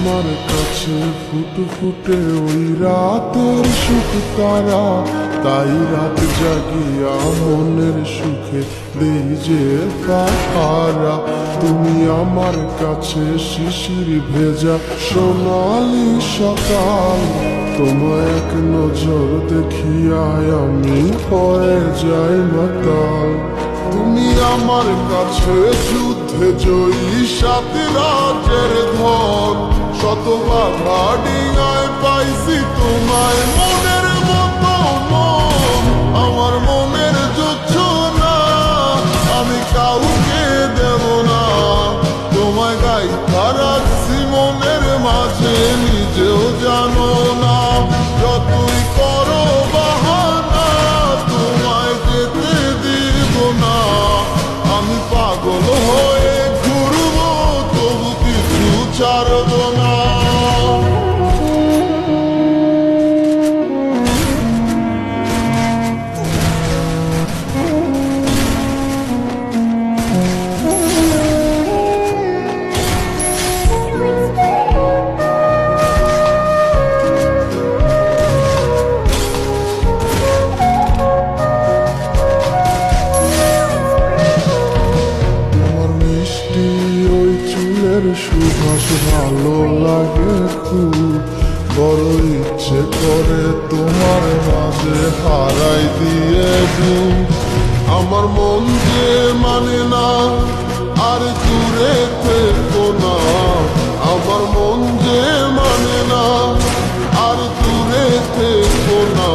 আমার কাছে ফুটফুটে ওই রাতের সুখ তারা, তাই রাত জাগিয়া মনের সুখে দেই যে পাহারা। তুমি আমার কাছে শিশির ভেজা সোনালি সকাল, তোমায় এক নজর দেখিয়ায় আমি হয়ে যাই মাতাল। তুমি আমার কাছে যুদ্ধে জয়ী সাত রাজের ধন, শত বাধা ডিঙায় পাইছি তোমায় মনের মতো মন। আমার মনের জুচ্ছ না, আমি কাউকে দেব না, তোমায় গাইথা রাখছি মনের মাঝে নিজেও জানো না। যতই করো বাহানা তোমায় যেতে দিব না, আমি পাগল হয়ে ঘুরবো তবু কিছু ছাড়ব না। সুবাস ভালো লাগে খুব, বড় ইচ্ছে করে তোমার মাঝে হারাই দিয়ে দিন। আমার মন যে মানে না আর দূরে থেকো না, আমার মন যে মানে না আর দূরে থেকো না।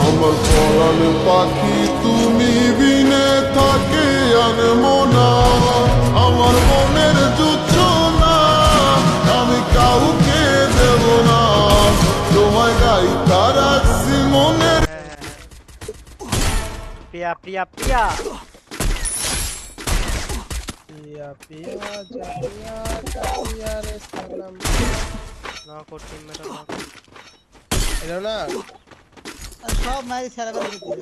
আমার পরাণ পাখি তুমি বিনে থাকে আনমো না, আমার মনের জুচ্ছ না, আমি কাউকে দেব না, তোমায় গাইথা রাখছি মনের। প্রিয়া প্রিয়া প্রিয়া পিয়া পিয়া জানিয়া জানিয়া রে সালাম না করতে মেটা না এলো না। আর সব মারি সারা করে দিতে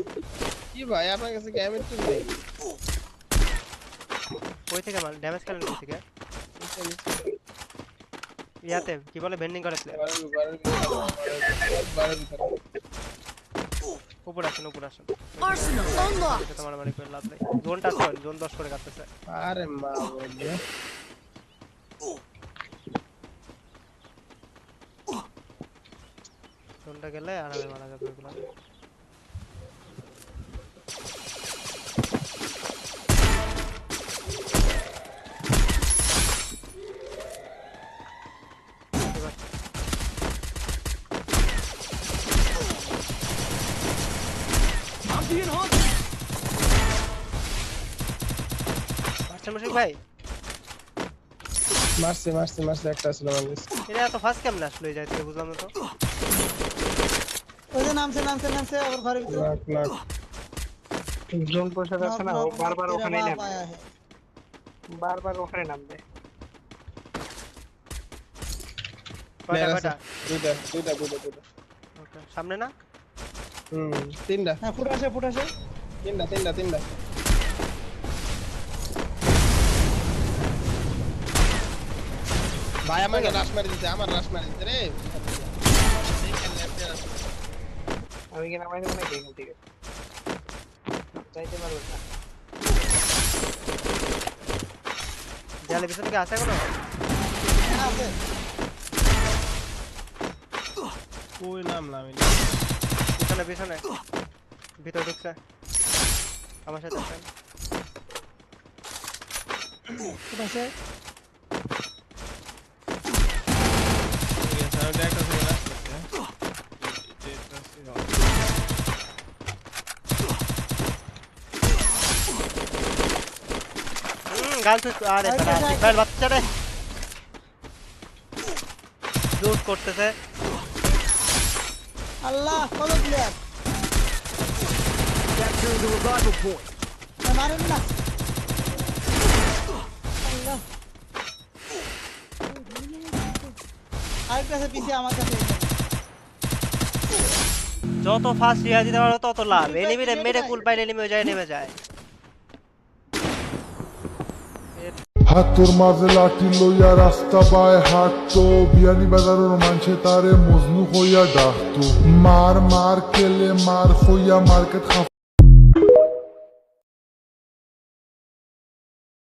কি ভাই আপনার কাছে গেমের টুল নেই? কই থেকে মাল ড্যামেজ খেলেন কই থেকে? ইয়াতে কি বলে বেন্ডিং করেছিল উপরে আসেন উপরে আসেন। Arsenal unlocked. তোমার মারি করে লাভ নাই, জোনটা আছে জোন 10 করে কাটতেছে। আরে মা বলে জোনটা গেলে আর আমি মারা যাবে এগুলা। মুশিক ভাই মারছে মারছে মারছে একটা ছিল আমার কাছে। এটা তো ফার্স্ট কেমন আসলে যায় থেকে বুঝলাম না তো। ওই যে নামছে নামছে নামছে আবার ঘরে ভিতরে নাক নাক জোন পোষা যাচ্ছে না, ও বারবার ওখানেই বাপ নামে, আয়া হে বারবার ওখানে নামবে। কয়টা কয়টা? দুইটা দুইটা দুইটা দুইটা ওকে সামনে না তিনটা হ্যাঁ ফুট আসে তিনটা তিনটা তিনটা। ভাই আমাকে রাশ মারি দিতে, আমার রাশ মারি দিতে রে। আমি কি নামাই দেবো নাকি এখান থেকে? চাইতে পারবো না। দেয়ালের পিছনে কি আছে কোনো? হ্যাঁ আছে কই নামলাম আমি? পিছনে পিছনে ভিতরে ঢুকছে আমার সাথে আছেন। ফুট আসে গাল তুই আরে ভাই বাচ্চা রে জোর করতেছে। আল্লাহ কত প্লেয়ার মারেন না আল্লাহ। আরেক কাছে পিছিয়ে আমার কাছে যত ফাস্ট রিয়া দিতে পারো তত লাভ। এনিমি মেরে কুল পাইলে এনিমি যায় নেমে যায়। হাতুর মাঝে লাঠি লইয়া রাস্তা বায় হাঁটতো, বিয়ানি বাজারের মানছে তারে মজনু হইয়া ডাকতো। মার মার কেলে মার হইয়া মার্কেট